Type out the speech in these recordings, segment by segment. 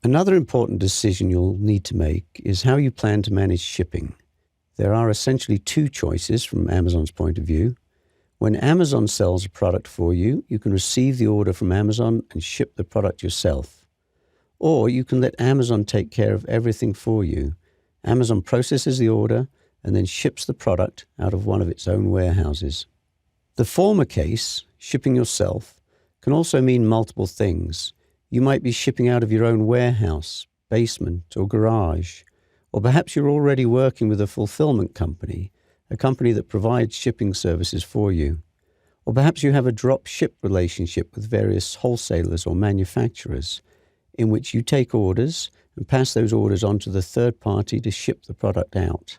Another important decision you'll need to make is how you plan to manage shipping. There are essentially two choices from Amazon's point of view. When Amazon sells a product for you, you can receive the order from Amazon and ship the product yourself. Or you can let Amazon take care of everything for you. Amazon processes the order and then ships the product out of one of its own warehouses. The former case, shipping yourself, can also mean multiple things. You might be shipping out of your own warehouse, basement, or garage. Or perhaps you're already working with a fulfillment company, a company that provides shipping services for you. Or perhaps you have a drop ship relationship with various wholesalers or manufacturers, in which you take orders and pass those orders on to the third party to ship the product out.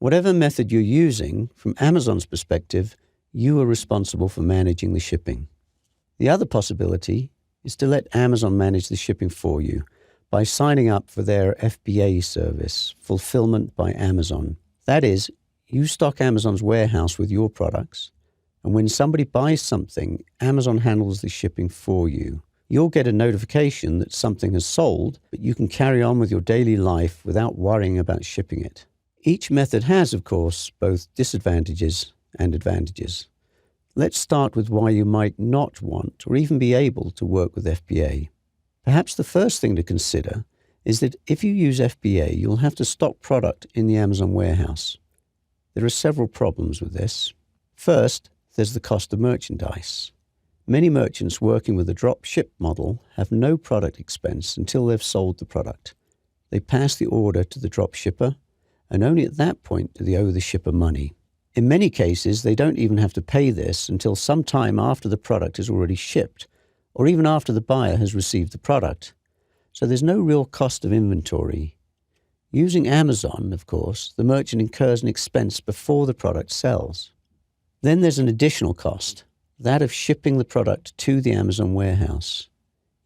Whatever method you're using, from Amazon's perspective, you are responsible for managing the shipping. The other possibility is to let Amazon manage the shipping for you by signing up for their FBA service, Fulfillment by Amazon. That is, you stock Amazon's warehouse with your products, and when somebody buys something, Amazon handles the shipping for you. You'll get a notification that something has sold, but you can carry on with your daily life without worrying about shipping it. Each method has, of course, both disadvantages and advantages. Let's start with why you might not want or even be able to work with FBA. Perhaps the first thing to consider is that if you use FBA, you'll have to stock product in the Amazon warehouse. There are several problems with this. First, there's the cost of merchandise. Many merchants working with a drop ship model have no product expense until they've sold the product. They pass the order to the drop shipper, and only at that point do they owe the shipper money. In many cases, they don't even have to pay this until some time after the product is already shipped, or even after the buyer has received the product. So there's no real cost of inventory. Using Amazon, of course, the merchant incurs an expense before the product sells. Then there's an additional cost, that of shipping the product to the Amazon warehouse.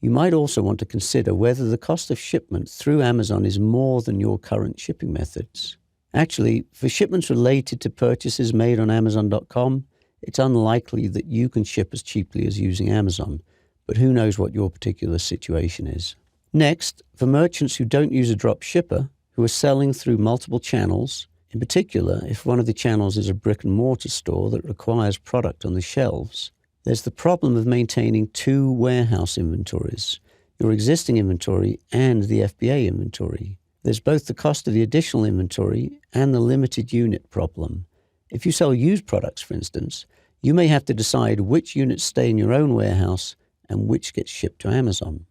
You might also want to consider whether the cost of shipment through Amazon is more than your current shipping methods. Actually, for shipments related to purchases made on Amazon.com, it's unlikely that you can ship as cheaply as using Amazon, but who knows what your particular situation is. Next, for merchants who don't use a drop shipper, who are selling through multiple channels, in particular if one of the channels is a brick-and-mortar store that requires product on the shelves, there's the problem of maintaining two warehouse inventories, your existing inventory and the FBA inventory. There's both the cost of the additional inventory and the limited unit problem. If you sell used products, for instance, you may have to decide which units stay in your own warehouse and which get shipped to Amazon.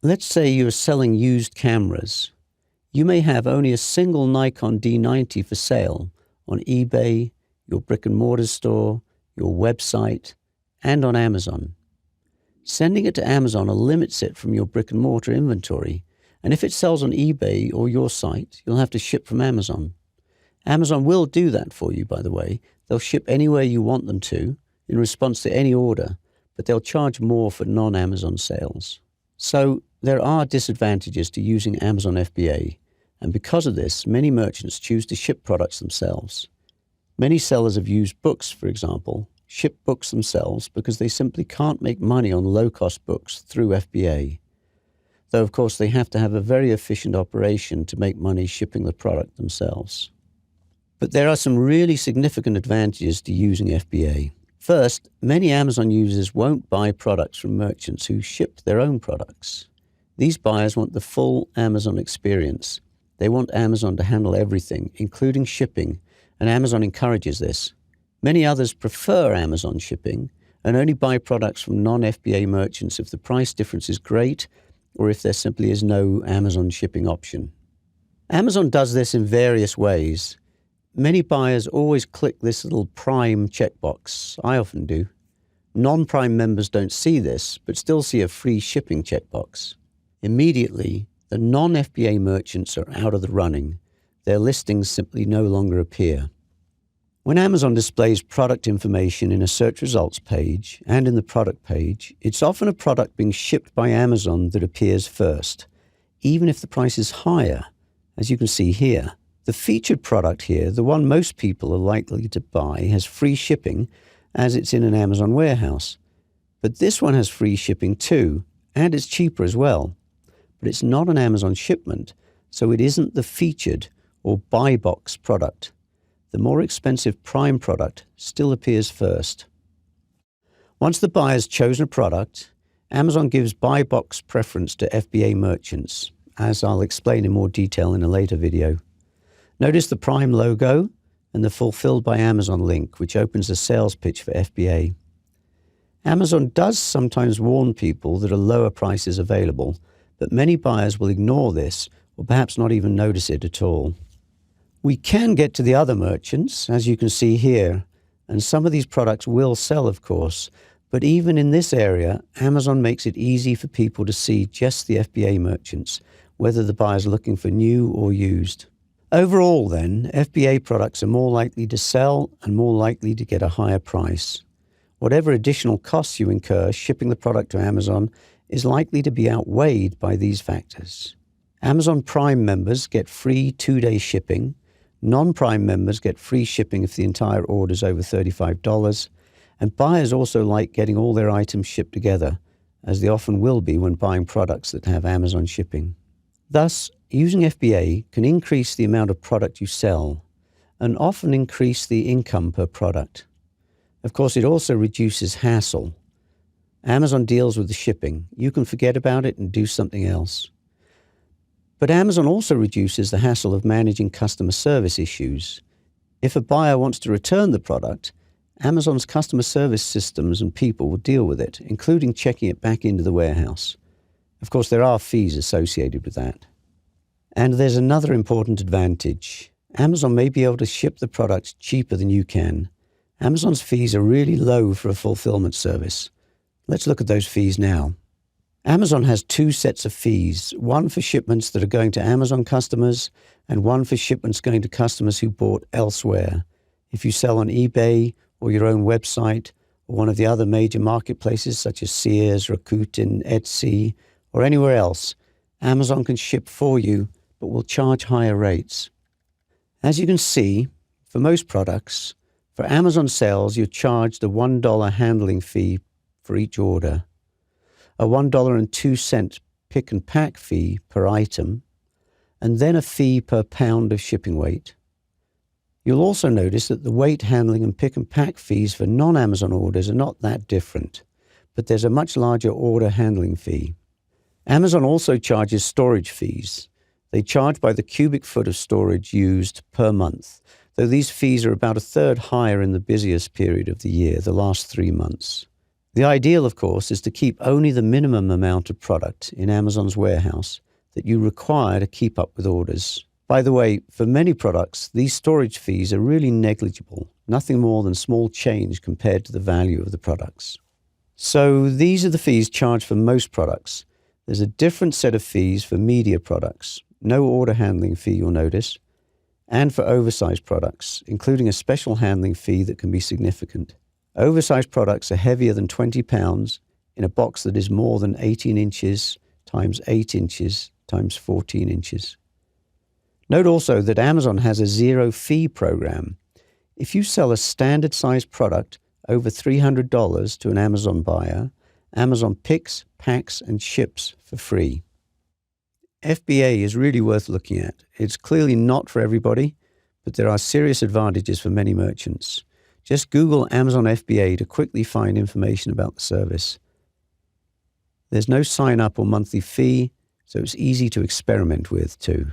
Let's say you are selling used cameras. You may have only a single Nikon D90 for sale on eBay, your brick-and-mortar store, your website, and on Amazon. Sending it to Amazon limits it from your brick-and-mortar inventory, and if it sells on eBay or your site, you'll have to ship from Amazon. Amazon will do that for you, by the way. They'll ship anywhere you want them to in response to any order, but they'll charge more for non-Amazon sales. So there are disadvantages to using Amazon FBA, and because of this, many merchants choose to ship products themselves. Many sellers of used books, for example, ship books themselves because they simply can't make money on low-cost books through FBA. Though, of course, they have to have a very efficient operation to make money shipping the product themselves. But there are some really significant advantages to using FBA. First, many Amazon users won't buy products from merchants who ship their own products. These buyers want the full Amazon experience. They want Amazon to handle everything, including shipping, and Amazon encourages this. Many others prefer Amazon shipping and only buy products from non-FBA merchants if the price difference is great or if there simply is no Amazon shipping option. Amazon does this in various ways. Many buyers always click this little Prime checkbox. I often do. Non-Prime members don't see this, but still see a free shipping checkbox. Immediately, the non-FBA merchants are out of the running. Their listings simply no longer appear. When Amazon displays product information in a search results page and in the product page, it's often a product being shipped by Amazon that appears first, even if the price is higher, as you can see here. The featured product here, the one most people are likely to buy, has free shipping as it's in an Amazon warehouse. But this one has free shipping too, and it's cheaper as well. but it's not an Amazon shipment, so it isn't the featured or buy box product. The more expensive Prime product still appears first. Once the buyer's chosen a product, Amazon gives buy box preference to FBA merchants, as I'll explain in more detail in a later video. Notice the Prime logo and the Fulfilled by Amazon link, which opens the sales pitch for FBA. Amazon does sometimes warn people that a lower price is available, but many buyers will ignore this or perhaps not even notice it at all. We can get to the other merchants, as you can see here, and some of these products will sell, of course, but even in this area, Amazon makes it easy for people to see just the FBA merchants, whether the buyer's looking for new or used. Overall then, FBA products are more likely to sell and more likely to get a higher price. Whatever additional costs you incur shipping the product to Amazon is likely to be outweighed by these factors. Amazon Prime members get free 2-day shipping. Non-Prime members get free shipping if the entire order is over $35. And buyers also like getting all their items shipped together, as they often will be when buying products that have Amazon shipping. Thus, using FBA can increase the amount of product you sell and often increase the income per product. Of course, it also reduces hassle. Amazon deals with the shipping. You can forget about it and do something else. But Amazon also reduces the hassle of managing customer service issues. If a buyer wants to return the product, Amazon's customer service systems and people will deal with it, including checking it back into the warehouse. Of course, there are fees associated with that. And there's another important advantage. Amazon may be able to ship the product cheaper than you can. Amazon's fees are really low for a fulfillment service. Let's look at those fees now. Amazon has 2 sets of fees, one for shipments that are going to Amazon customers and one for shipments going to customers who bought elsewhere. If you sell on eBay or your own website or one of the other major marketplaces such as Sears, Rakuten, Etsy, or anywhere else, Amazon can ship for you but will charge higher rates. As you can see, for most products, for Amazon sales, you're charged a $1 handling fee for each order, a $1.02 pick and pack fee per item, and then a fee per pound of shipping weight. You'll also notice that the weight handling and pick and pack fees for non-Amazon orders are not that different, but there's a much larger order handling fee. Amazon also charges storage fees. They charge by the cubic foot of storage used per month, though these fees are about 1/3 higher in the busiest period of the year, the last 3 months. The ideal, of course, is to keep only the minimum amount of product in Amazon's warehouse that you require to keep up with orders. By the way, for many products, these storage fees are really negligible, nothing more than small change compared to the value of the products. So these are the fees charged for most products. There's a different set of fees for media products, no order handling fee you'll notice, and for oversized products, including a special handling fee that can be significant. Oversized products are heavier than 20 pounds in a box that is more than 18 inches times 8 inches times 14 inches. Note also that Amazon has a zero fee program. If you sell a standard size product over $300 to an Amazon buyer, Amazon picks, packs, and ships for free. FBA is really worth looking at. It's clearly not for everybody, but there are serious advantages for many merchants. Just Google Amazon FBA to quickly find information about the service. There's no sign-up or monthly fee, so it's easy to experiment with too.